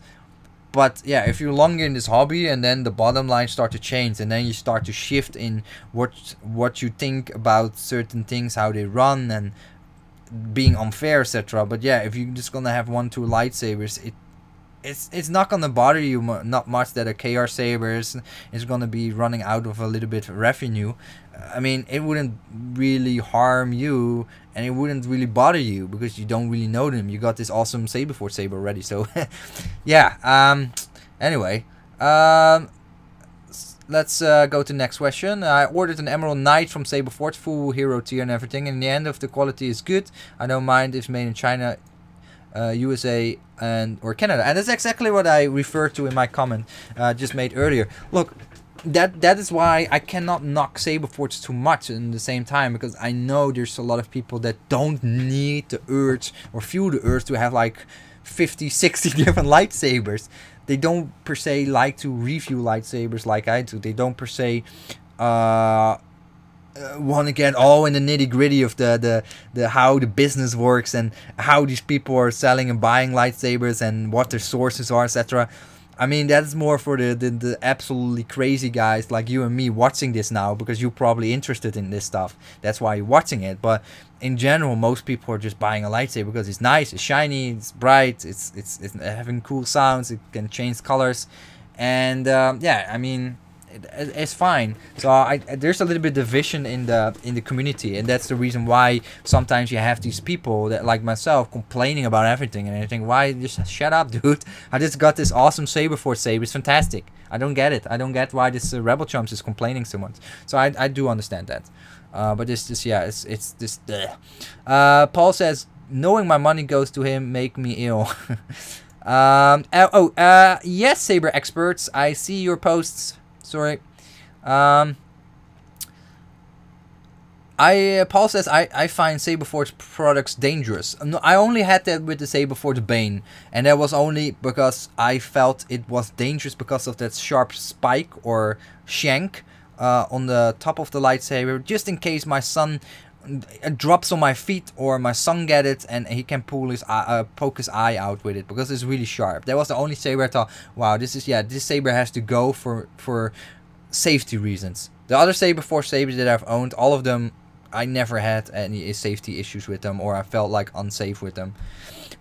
But yeah, if you're longer in this hobby, and then the bottom line start to change, and then you start to shift in what you think about certain things, how they run, and being unfair, etc. But yeah, if you're just gonna have one, two lightsabers, it's not gonna bother you not much that a KR Sabers is gonna be running out of a little bit of revenue. I mean, it wouldn't really harm you, and it wouldn't really bother you, because you don't really know them. You got this awesome Saberforge saber already, so yeah. Anyway, let's go to the next question. I ordered an Emerald Knight from Saberforge, full hero tier and everything. In the end of the quality is good. I don't mind if it's made in China, USA, or Canada. And that's exactly what I referred to in my comment just made earlier. Look, that is why I cannot knock Saberforge too much in the same time, because I know there's a lot of people that don't need the urge or feel the urge to have like 50, 60 different lightsabers. They don't per se like to review lightsabers like I do. They don't per se want to get all in the nitty gritty of the how the business works, and how these people are selling and buying lightsabers, and what their sources are, etc. I mean, that's more for the absolutely crazy guys like you and me watching this now, because you're probably interested in this stuff. That's why you're watching it. But in general, most people are just buying a lightsaber because it's nice, it's shiny, it's bright, it's having cool sounds, it can change colors, and yeah, I mean, it's fine. So there's a little bit of division in the community, and that's the reason why sometimes you have these people that, like myself, complaining about everything, and I think, why just shut up, dude? I just got this awesome Saberforge saber. It's fantastic. I don't get it. I don't get why this Rebel Chumps is complaining so much. So I do understand that. But it's yeah, it's this. Paul says, knowing my money goes to him make me ill. Yes, Saber experts, I see your posts. Sorry. Paul says, I find Saberforge products dangerous. No, I only had that with the Saberforge Bane, and that was only because I felt it was dangerous because of that sharp spike or shank on the top of the lightsaber, just in case my son drops on my feet, or my son get it and he can pull his poke his eye out with it, because it's really sharp. That was the only saber I thought, wow, this saber has to go for safety reasons. The other Saberforge sabers that I've owned, all of them, I never had any safety issues with them, or I felt like unsafe with them.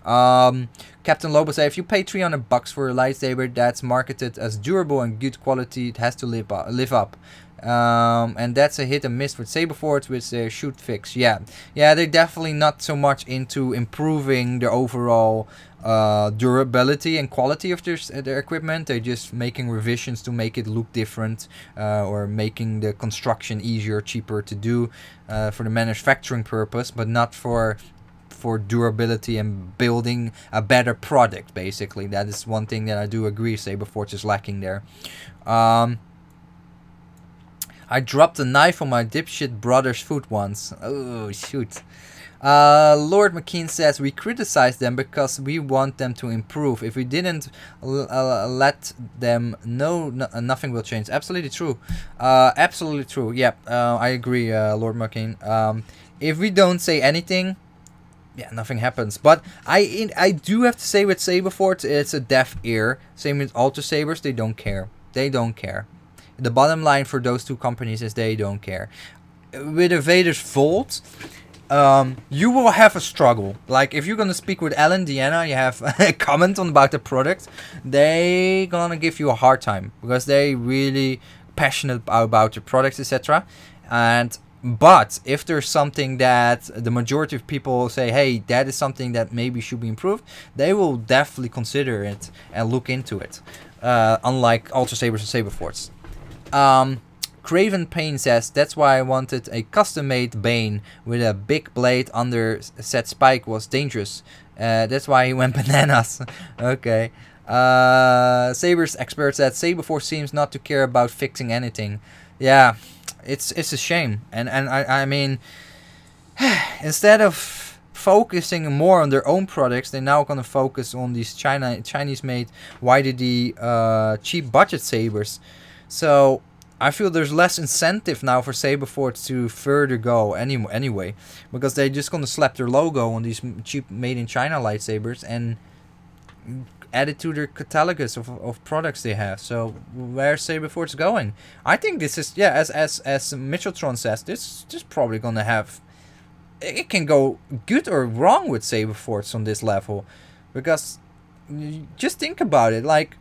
Captain Lobo said, if you pay $300 for a lightsaber that's marketed as durable and good quality, it has to live up. And that's a hit and miss with Saberforge with their shoot fix. Yeah, they're definitely not so much into improving their overall durability and quality of their equipment. They're just making revisions to make it look different, or making the construction easier, cheaper to do for the manufacturing purpose, but not for durability and building a better product. Basically, that is one thing that I do agree Saberforge is lacking there. I dropped a knife on my dipshit brother's foot once. Oh, shoot. Lord McKean says, we criticize them because we want them to improve. If we didn't let them know, nothing will change. Absolutely true. Absolutely true. Yep, I agree, Lord McKean. If we don't say anything, yeah, nothing happens. But I do have to say with Saberforge, it's a deaf ear. Same with Ultrasabers, they don't care. They don't care. The bottom line for those two companies is they don't care. With a Vader's Vault, you will have a struggle. Like if you're gonna speak with Alan Deanna, you have a comment on about the product, they gonna give you a hard time because they really passionate about the products, etc. But if there's something that the majority of people say, hey, that is something that maybe should be improved, they will definitely consider it and look into it. Unlike Ultrasabers and Saberforge. Craven Payne says, that's why I wanted a custom-made Bane with a big blade under set spike was dangerous. That's why he went bananas. Okay. Sabers expert said, Saberforge seems not to care about fixing anything. Yeah, it's a shame. And I mean, instead of focusing more on their own products, they're now gonna focus on these Chinese-made YDD cheap budget sabers. So I feel there's less incentive now for Saberforge to further go anyway, because they're just gonna slap their logo on these cheap made in China lightsabers and add it to their catalogus of products they have. So where's Saberforge going? I think this is, yeah, as Mitcheltron says, this is probably gonna have, it can go good or wrong with Saberforge on this level, because just think about it, like,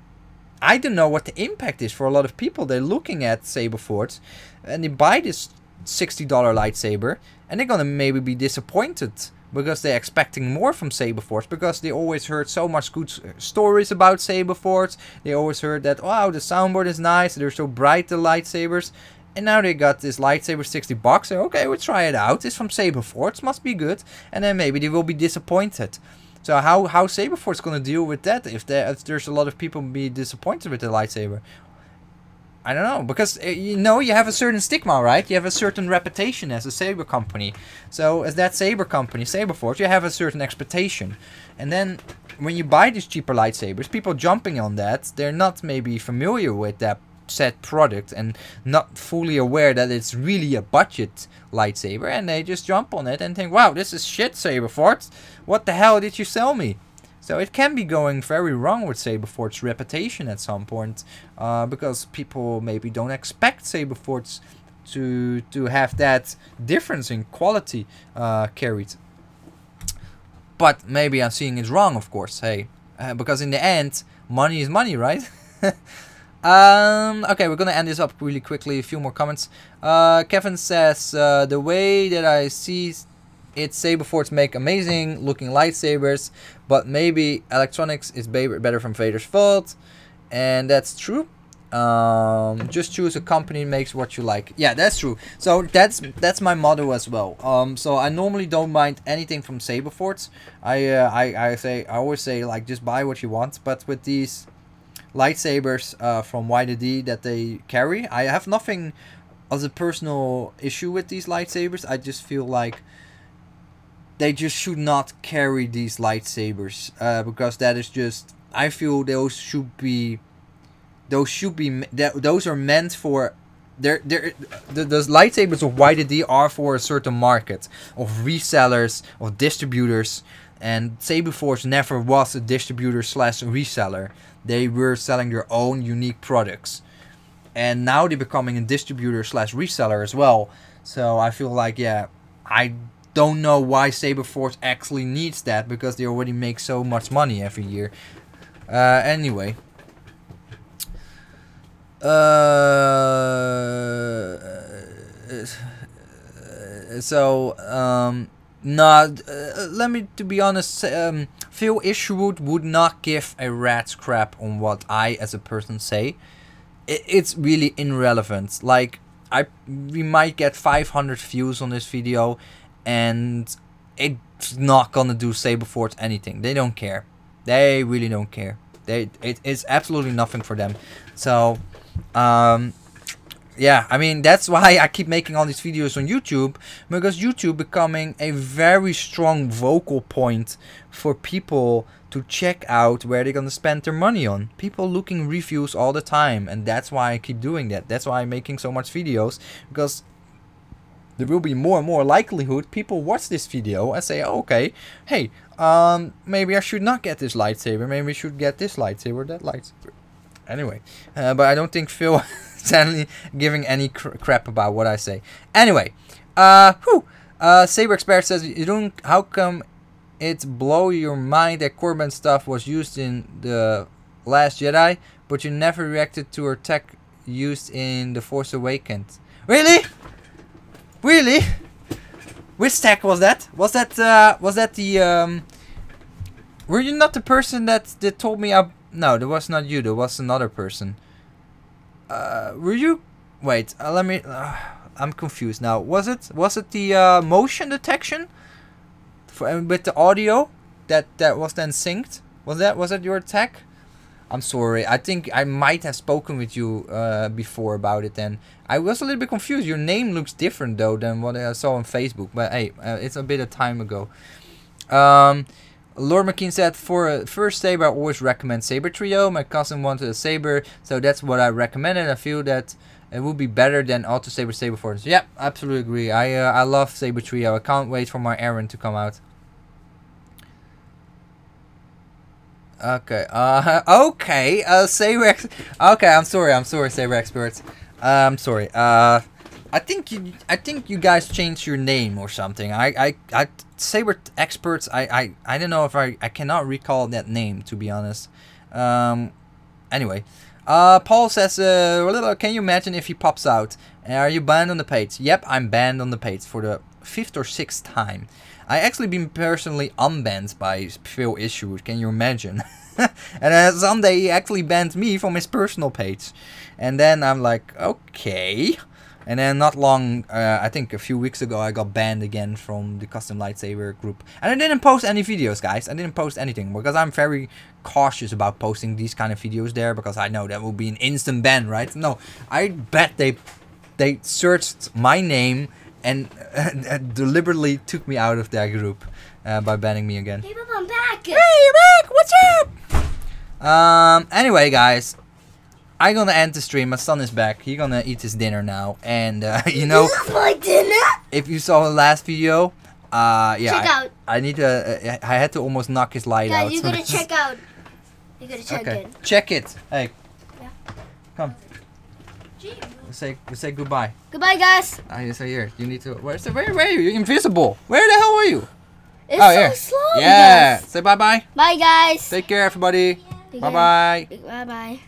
I don't know what the impact is for a lot of people. They're looking at Saberforge and they buy this $60 lightsaber and they're gonna maybe be disappointed because they're expecting more from Saberforge, because they always heard so much good stories about Saberforge. They always heard that, wow, the soundboard is nice, they're so bright, the lightsabers. And now they got this lightsaber $60. So okay, we'll try it out. It's from Saberforge, must be good. And then maybe they will be disappointed. So how Saberforge gonna deal with that if there's a lot of people be disappointed with the lightsaber? I don't know, because you know, you have a certain stigma, right? You have a certain reputation as a saber company. So as that saber company, Saberforge, you have a certain expectation. And then when you buy these cheaper lightsabers, people jumping on that, they're not maybe familiar with that said product and not fully aware that it's really a budget lightsaber, and they just jump on it and think, wow, this is shit, Saberforge. What the hell did you sell me? So it can be going very wrong with Saberforge's reputation at some point, because people maybe don't expect Saberforge to have that difference in quality carried. But maybe I'm seeing it wrong, of course, hey, because in the end, money is money, right? Okay, we're gonna end this up really quickly. A few more comments. Kevin says, the way that I see it, Saberforge make amazing looking lightsabers, but maybe electronics is better from Vader's Vault, and that's true. Just choose a company that makes what you like. Yeah, that's true. So that's my motto as well. So I normally don't mind anything from Saberforge. I always say, like, just buy what you want. But with these lightsabers from YDD that they carry, I have nothing as a personal issue with these lightsabers. I just feel like they just should not carry these lightsabers, because that is just, I feel those are meant for, those lightsabers of YDD are for a certain market of resellers, of distributors, and Saberforge never was a distributor slash reseller. They were selling their own unique products, and now they're becoming a distributor slash reseller as well. So I feel like, yeah, I don't know why Saberforge actually needs that, because they already make so much money every year. Anyway. Let me, to be honest, Phil Isherwood would not give a rat's crap on what I as a person say. It's really irrelevant. Like, we might get 500 views on this video, and it's not gonna do Saberforge anything. They don't care. They really don't care. It's absolutely nothing for them. So, yeah, I mean, that's why I keep making all these videos on YouTube, because YouTube becoming a very strong vocal point for people to check out where they're gonna spend their money on. People looking reviews all the time, and that's why I keep doing that. That's why I'm making so much videos, because there will be more and more likelihood people watch this video and say, oh, okay, hey, maybe I should not get this lightsaber, maybe I should get this lightsaber, that lightsaber. Anyway, but I don't think Phil is any giving any crap about what I say. Anyway, Saber Expert says, you don't, how come it blow your mind that Corbin stuff was used in the Last Jedi, but you never reacted to her tech used in The Force Awakens? Really? Really? Which tech was that? Was that the were you not the person that told me no, that was not you, there was another person. Were you? Wait, let me I'm confused now. Was it the motion detection for, with the audio that was then synced? Was that your tech? I'm sorry. I think I might have spoken with you before about it. Then I was a little bit confused. Your name looks different though than what I saw on Facebook. But hey, it's a bit of time ago. Lord McKean said, for a first saber, I always recommend Sabertrio. My cousin wanted a saber, so that's what I recommended. I feel that it would be better than Saberforge. Yeah, absolutely agree. I love Sabertrio. I can't wait for my errand to come out. Okay. Okay. Saber. Okay. I'm sorry, Saber experts. I'm sorry. I think you guys changed your name or something. I Saber experts. I don't know if I cannot recall that name, to be honest. Anyway, Paul says, can you imagine if he pops out? Are you banned on the page? Yep, I'm banned on the page for the 5th or 6th time. I actually been personally unbanned by Phil Issues. Can you imagine? And someday he actually banned me from his personal page, and then I'm like, okay. And then not long, I think a few weeks ago, I got banned again from the custom lightsaber group. And I didn't post any videos, guys. I didn't post anything because I'm very cautious about posting these kind of videos there, because I know that will be an instant ban, right? No, I bet they searched my name and deliberately took me out of their group by banning me again. Hey, Bob, I'm back! Hey, you're back! What's up? Anyway, guys, I'm gonna end the stream. My son is back. He's gonna eat his dinner now. And, you know, my dinner? If you saw the last video, yeah, check out. I need to, I had to almost knock his light out. Guys, you gotta check out. You gotta check it. Check it. Hey. Yeah. Come. We say goodbye. Goodbye, guys. So here, you need to. Where are you? You're invisible. Where the hell are you? It's so here. slow. Yeah. Guys. Say bye bye. Bye, guys. Take care, everybody. Bye bye. Bye bye.